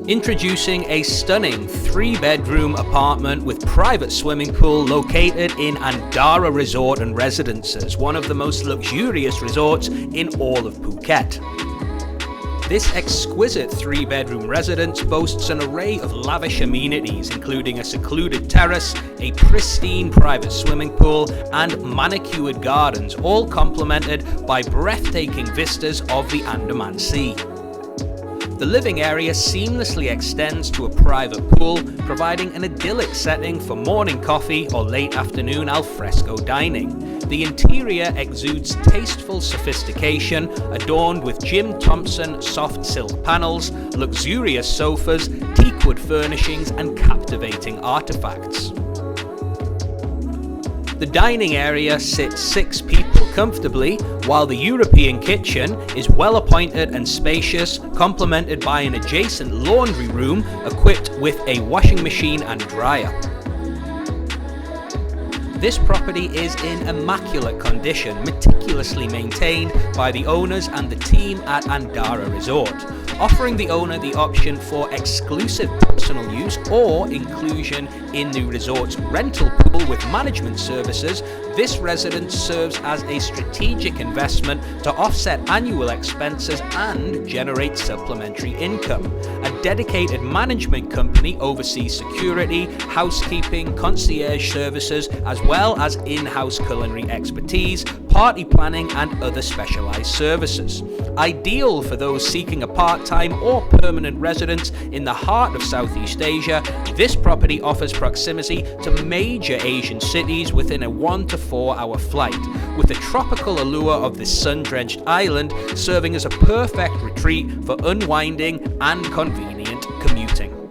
Introducing a stunning 3-bedroom apartment with private swimming pool located in Andara Resort and Residences, one of the most luxurious resorts in all of Phuket. This exquisite 3-bedroom residence boasts an array of lavish amenities, including a secluded terrace, a pristine private swimming pool, and manicured gardens, all complemented by breathtaking vistas of the Andaman Sea. The living area seamlessly extends to a private pool, providing an idyllic setting for morning coffee or late afternoon alfresco dining. The interior exudes tasteful sophistication, adorned with Jim Thompson soft silk panels, luxurious sofas, teakwood furnishings, and captivating artifacts. The dining area sits 6 people comfortably, while the European kitchen is well appointed and spacious, complemented by an adjacent laundry room equipped with a washing machine and dryer. This property is in immaculate condition, meticulously maintained by the owners and the team at Andara Resort, offering the owner the option for exclusive personal use or inclusion in the resort's rental pool with management services. This residence serves as a strategic investment to offset annual expenses and generate supplementary income. A dedicated management company oversees security, housekeeping, concierge services, as well as in-house culinary expertise, party planning, and other specialized services. Ideal for those seeking a part-time or permanent residence in the heart of Southeast Asia, this property offers proximity to major Asian cities within a 1 to 4 hour flight, with the tropical allure of this sun-drenched island serving as a perfect retreat for unwinding and convenient commuting.